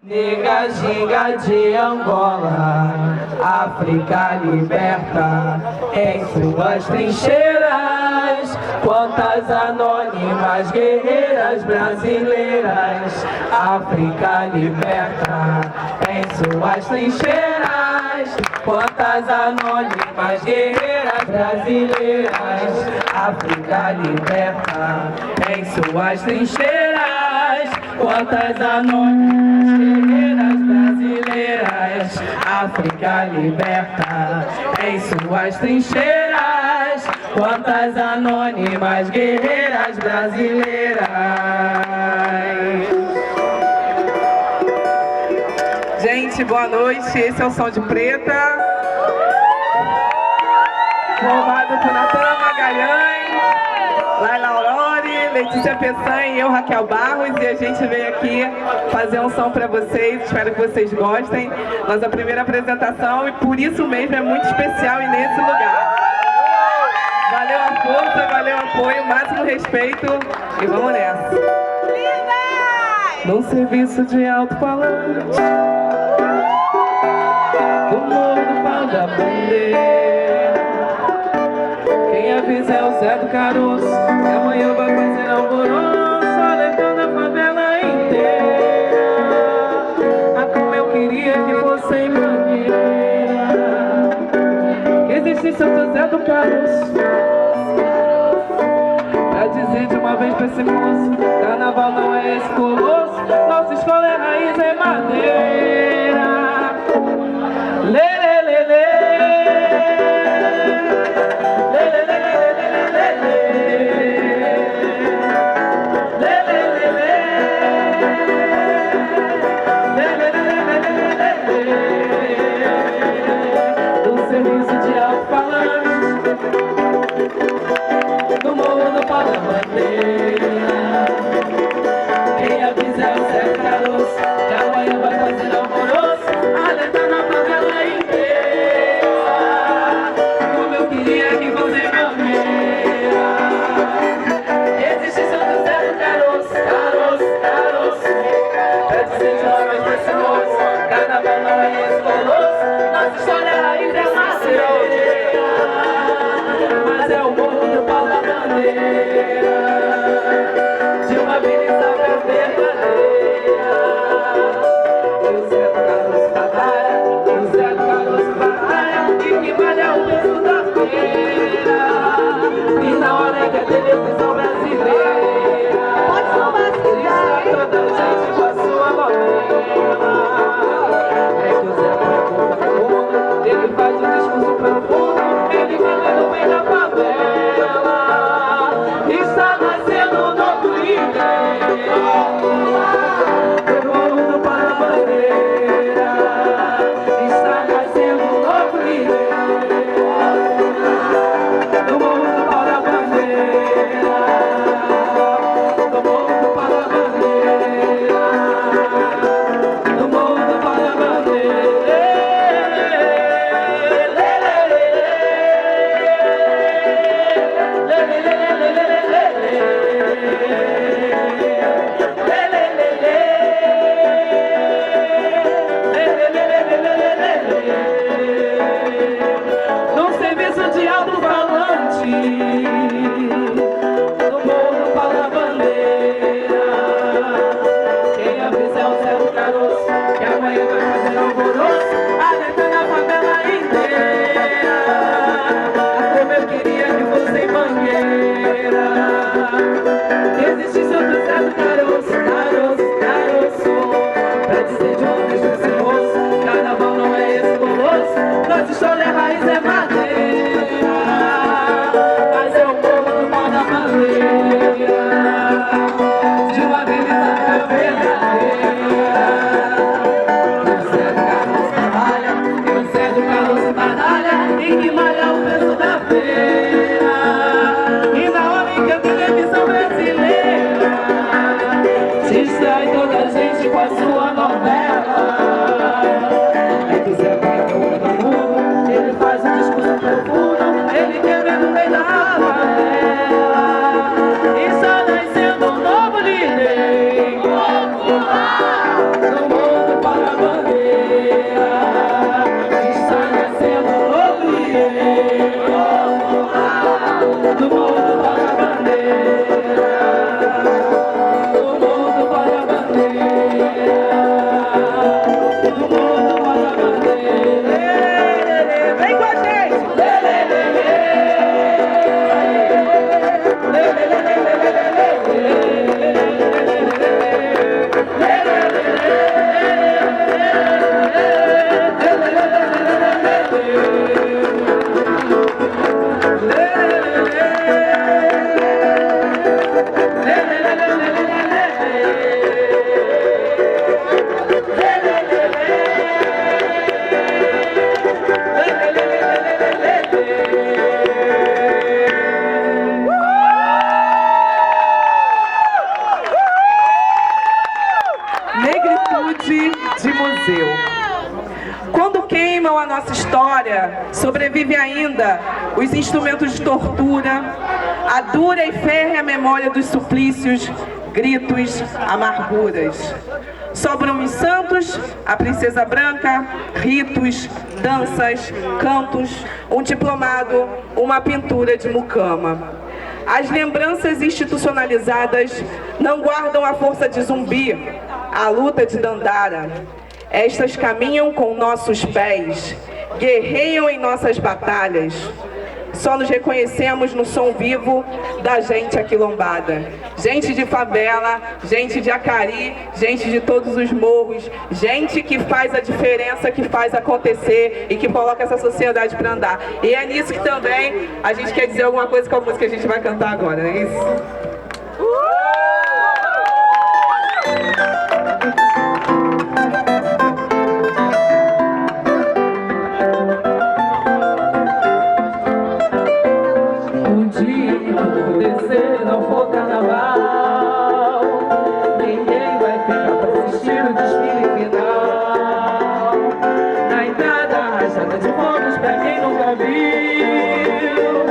Nega ginga de Angola, África liberta em suas trincheiras. Quantas anônimas guerreiras brasileiras, África liberta em suas trincheiras. Quantas anônimas guerreiras brasileiras, África liberta em suas trincheiras. Quantas anônimas guerreiras brasileiras, África liberta em suas trincheiras. Quantas anônimas guerreiras brasileiras. Gente, boa noite. Esse é o Som de Preta, formado por Natana Magalhães, Laila Aurori, Letícia Peçanha e eu, Raquel Barros, e a gente veio aqui fazer um som para vocês. Espero que vocês gostem. Nossa primeira apresentação e por isso mesmo é muito especial e nesse lugar. Valeu a força, valeu o apoio, máximo respeito e vamos nessa. Num serviço de alto-falante do morro do pau da bandeira, quem avisa é o Zé do Caroço, que amanhã vai fazer alvoroço, alertando a favela inteira. Ah, como eu queria que fosse em Mangueira, que existe Santo Zé do Caroço, pra dizer de uma vez pra esse moço: carnaval não é esse colosso, nossa escola é raiz, é madeira. Lê, lê, lê, lê. Distrai toda a gente com a sua novela. de museu. Quando queimam a nossa história, sobrevive ainda os instrumentos de tortura, a dura e férrea memória dos suplícios, gritos, amarguras. Sobram os santos, a princesa branca, ritos, danças, cantos, um diplomado, uma pintura de mucama. As lembranças institucionalizadas não guardam a força de Zumbi, a luta de Dandara. Estas caminham com nossos pés, guerreiam em nossas batalhas. Só nos reconhecemos no som vivo da gente aquilombada. Gente de favela, gente de Acari, gente de todos os morros, gente que faz a diferença, que faz acontecer e que coloca essa sociedade para andar. E é nisso que também a gente quer dizer alguma coisa com a música que a gente vai cantar agora, não é isso? Não for carnaval, ninguém vai ficar pra assistir o desfile final. Na entrada, rajada de fogos pra quem nunca viu.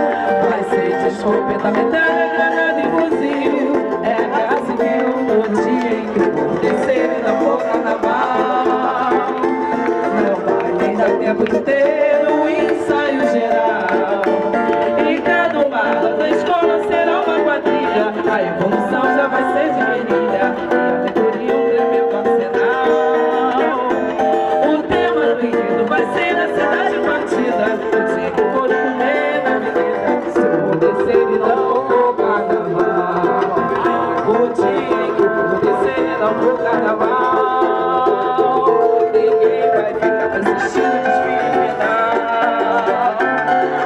Vai ser de escopeta, metralha, granada e fuzil. É guerra civil no dia em que o povo descer. Não for carnaval, não vai nem dar tempo de ter um ensaio geral. E cada uma da escola será uma quadrilha. A evolução já vai ser de guerrilha e a alegoria um tremendo arsenal. O tema do enredo vai ser a cidade partida. O dia que for comer na avenida, se eu descer e não for carnaval. O dia em que eu for descer e não for carnaval, ninguém vai ficar pra assistir o desfile final.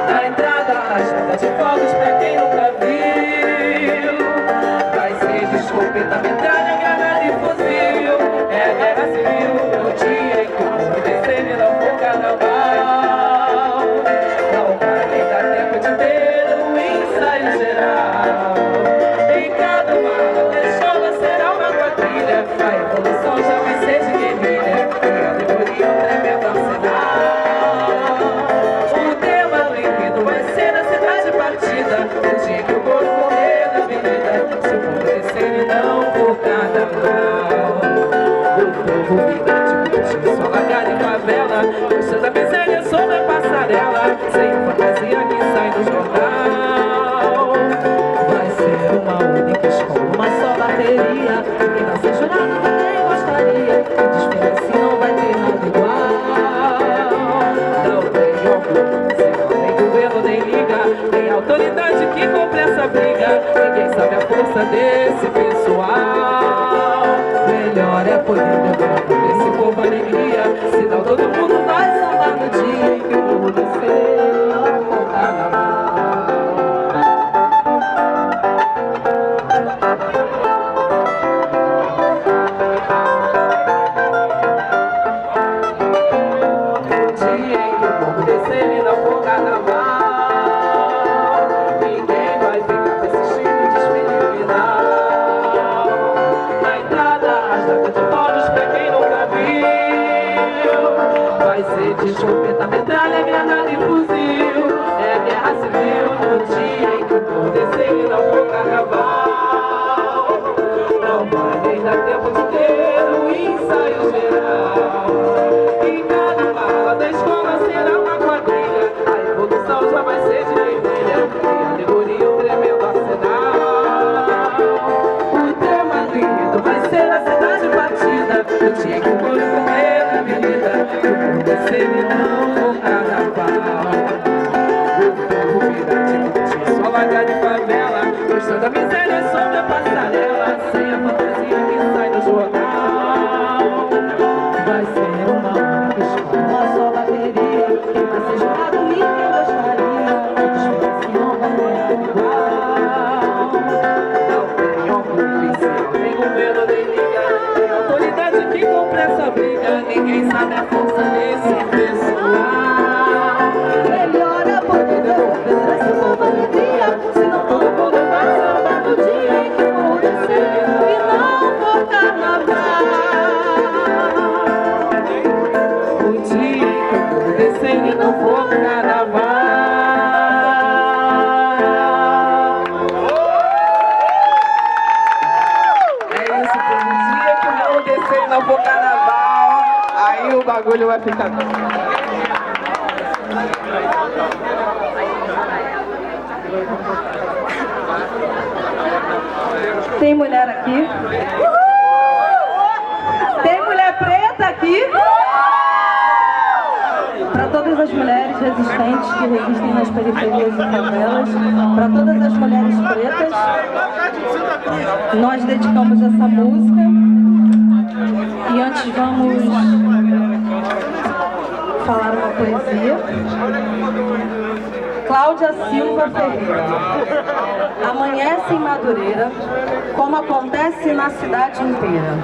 Na entrada, rajada de fogos pra quem nunca viu. Vai ser de escopeta, metralha, granada e fuzil. É guerra civil no dia em que o mundo descer e não for carnaval. Não vai nem dar tempo de ter um ensaio geral. Em cada mala da escola será uma quadrilha. A evolução já vai ser de guerrilha e a alegoria um tremendo arsenal. O tema do enredo vai ser a cidade partida. O dia que o corpo morrer na avenida, se o mundo descer e não for carnaval. O povo vibrante, só largado em favela, mostrando a miséria sobre a passarela, sem a fantasia que sai no jornal. Vai ser uma única escola, uma só bateria. Quem não ser jurado ninguém gostaria. O desfile assim não vai ter nada igual. Não tem orgulho, nem governo, nem liga, nem autoridade que compre essa briga. Ninguém sabe a força desse pessoal. Melhor é poder levar pra esse povo alegria, senão todo mundo vai sambar no dia em que o mundo descer. Não for carnaval. De escopeta, metralha, granada e fuzil. É guerra civil no dia em que o povo descer e não for carnaval. Não vai nem dar tempo de ter um ensaio geral. Em cada mala da escola será uma quadrilha. A evolução já vai ser de guerrilha e a alegoria um tremendo arsenal. O tema do enredo vai ser a cidade partida. No dia em que o povo comer na avenida, descer e não for carnaval. O povo vibrante, só largar de favela, mostrando a miséria sobre a passarela, sem a fantasia que sai no jornal. Vai ser uma única escola, uma só bateria. Quem vai ser jurado ninguém gostaria. O desfile assim não vai ter igual. Não tem orgulho oficial, nem governo, nem liga, nem autoridade que compre essa briga. Ninguém sabe a força desse pessoal. Melhor é poder devolver essa nova alegria, senão todo mundo vai sambar no dia em que o mundo descer e não for carnaval. que eu vou descendo no fogo carnaval. É isso, pô. No dia que o morro descer e não for carnaval, aí o bagulho vai ficar... Tem mulher aqui? Tem mulher preta aqui? Para todas as mulheres resistentes que resistem nas periferias e favelas, para todas as mulheres pretas, nós dedicamos essa música. E antes vamos falar uma poesia. Cláudia Silva Ferreira. Amanhece em Madureira, como acontece na cidade inteira.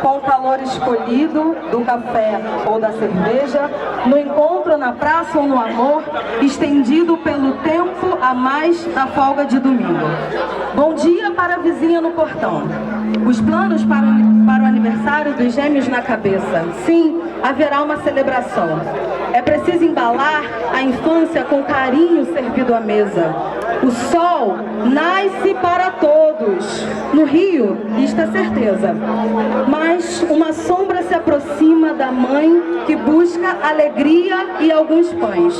Com o calor escolhido do café ou da cerveja, no encontro na praça ou no amor, estendido pelo tempo a mais da folga de domingo. Bom dia para a vizinha no portão. Os planos para o aniversário dos gêmeos na cabeça. Sim, haverá uma celebração. É preciso embalar a infância com carinho servido à mesa. O sol nasce para todos. No Rio, isto é certeza. Mas uma sombra se aproxima da mãe que busca alegria e alguns pães.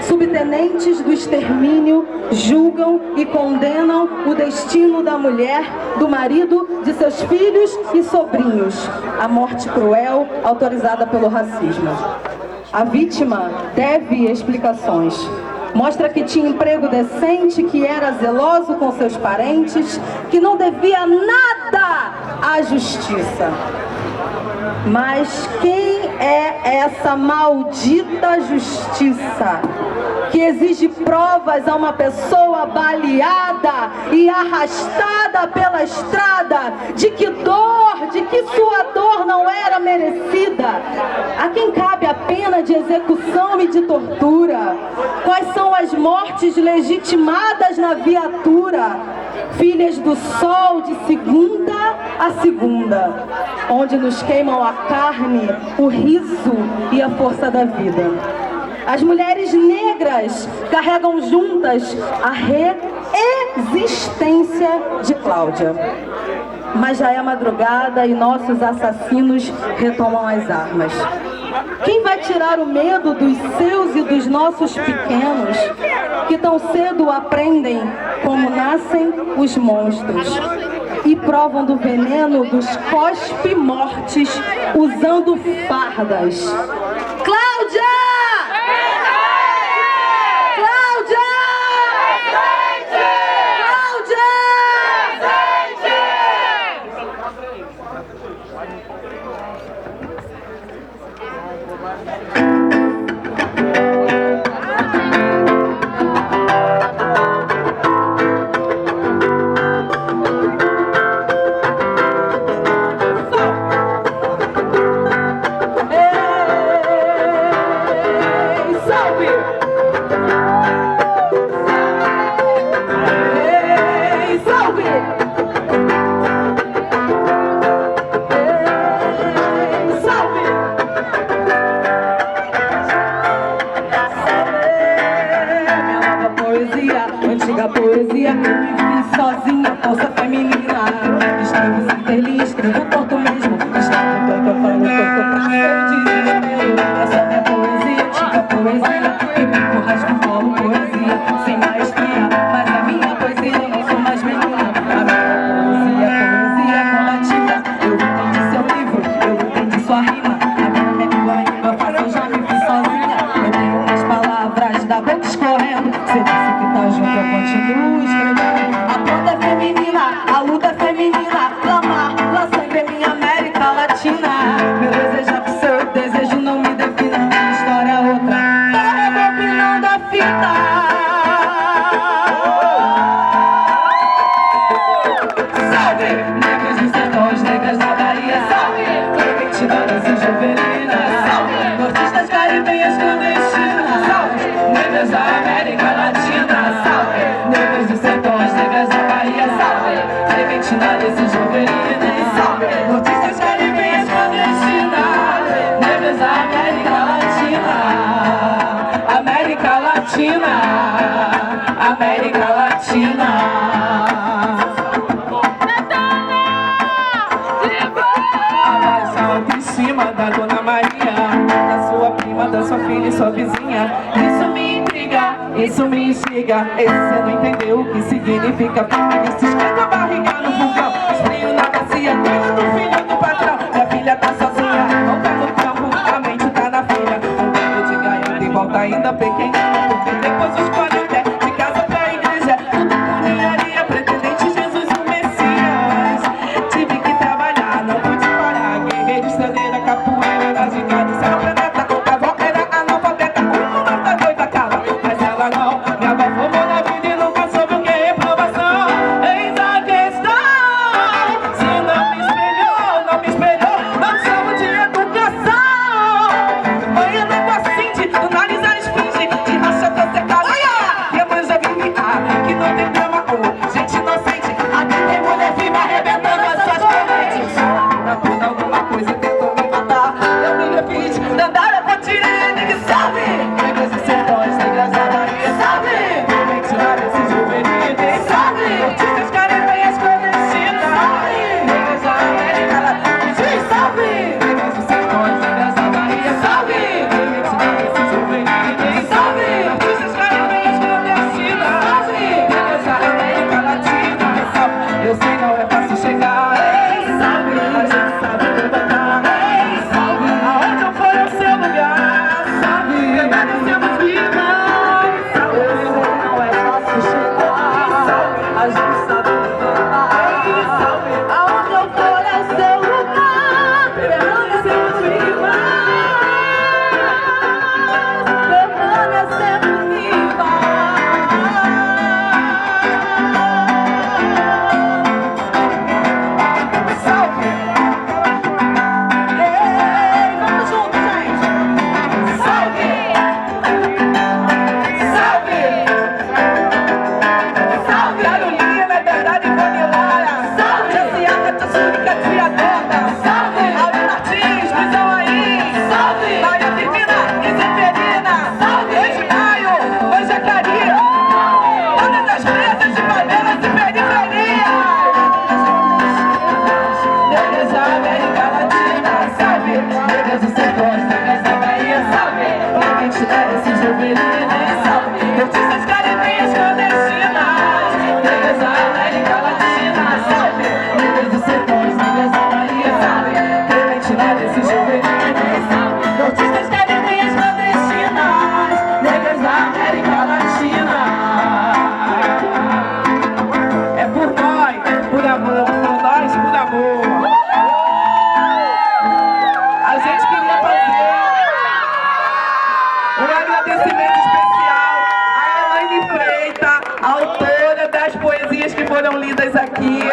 Subtenentes do extermínio julgam e condenam o destino da mulher, do marido, de seus filhos e sobrinhos. A morte cruel autorizada pelo racismo. A vítima deve explicações. Mostra que tinha emprego decente, que era zeloso com seus parentes, que não devia nada à justiça. Mas quem é essa maldita justiça que exige provas a uma pessoa baleada e arrastada pela estrada de que sua dor não era merecida? A quem cabe a pena de execução e de tortura? Quais são as mortes legitimadas na viatura? Filhas do sol de segunda a segunda, onde nos queimam a carne, o riso e a força da vida. As mulheres negras carregam juntas a resistência de Cláudia. Mas já é madrugada e nossos assassinos retomam as armas. Quem vai tirar o medo dos seus e dos nossos pequenos, que tão cedo aprendem como nascem os monstros e provam do veneno dos cospe-mortes usando fardas? Cláudia! Cláudia! Antiga poesia, eu me vi sozinha, força feminina. Escrevo sem ter linha, escrevo torto mesmo. Escrevo tanto, eu falo, eu tô cheio de desespero. Essa é minha poesia, antiga poesia. Eu fico rasgo, falo poesia, sem maestria. Mas a minha poesia, eu não sou mais menina. A minha poesia combativa. Eu entendi seu livro, eu entendi sua rima. Agora minha língua fácil, eu já me vi sozinha. Eu tenho umas palavras da boca escorrendo. Você disse que tá junto, eu continuo escrevendo. A planta é feminina, a luta é feminina. Clamar, lá sempre é minha América Latina. Meu desejo é que seu desejo não me defina. Minha história é outra, tô rebobinando a fita. Salve, negras dos sertões, negras da Bahia. Salve, clementidanas e juveninas. Salve, nortistas caribenhas clandestinas. Salve, negras da América Latina. Salve, negras dos sertões, negras da Bahia. Salve, clementidanas e juveninas. Salve, nortistas caribenhas clandestinas. Negras da América Latina. Latina, América Latina. Abaixa a autoestima da Dona Maria, da sua prima, da sua filha e sua vizinha. Isso me intriga, isso me instiga. Esse cê não entendeu o que significa feminista. Esquenta a barriga no fogão, esfrio na bacia, cuida do filho do patrão. Minha filha tá sozinha, não tá no campo, a mente tá na filha. Um bando de gaiato em volta ainda pequenina, porque depois os até de casa pra igreja. Tudo por ninharia, pretendente Jesus o Messias. Tive que trabalhar, não pude parar. Guerreira, estradeira, capoeira, na gigante, céu planeta. A avó era analfabeta, não tá doida, cala. Mas ela não, minha avó formou na vida e nunca soube o que é reprovação. Eis a questão, se não me espelhou, não chamo de educação. Mãe, eu não assiste, do nariz a esfinge, de racha tá secada. Minha mãe já vive que não tem drama, gente inocente. Aqui tem mulher viva arrebentando as suas correntes. Na puta alguma coisa tentou me matar, eu me refiz, Dandara, Potirene, que salve. Negras e sertões, negras da Bahia, salve. Mentira desse juvenil, salve. Artistas caribenhas clandestinas, salve. Negras da América Latina, salve. Negras e sertões, negras da Bahia, salve. Mentira desse juvenil, salve. Artistas caribenhas clandestinas, salve. Negras da América Latina, salve. Eu sei não é fácil chegar, salve. A gente sabe levantar, salve. Aonde eu for é o seu lugar, salve. Permanecemos vivas, salve. Eu sei não é fácil chegar, salve. A gente sabe levantar, salve. Aonde eu for é o seu lugar, permanecemos vivas, permanecemos vivas. Salve! Ei, vamos juntos, gente! Salve! Salve! Salve! Carolina, verdade, Vanillara! Salve! Jaciaca, Tchurica, Triadota! Salve! Aldo Martins, prisão aí! Salve! Maria Firmina e Zeferina! Salve! 2 de maio, Anja Caria! Todas as presas de favelas e periferias! Negras da América Latina, salve. Negras dos sertões, negras da Bahia, salve. Identidade esse juvenil, salve. Artistas caribenhas clandestinas, negras da América Latina, salve. Negras dos sertões, negras da Bahia, salve. Identidade esse juvenil, salve. Artistas caribenhas clandestinas, negras da América Latina. É por nós, por amor, por nós, por amor. A gente queria fazer um agradecimento especial a Elaine Freitas, autora das poesias que foram lidas aqui.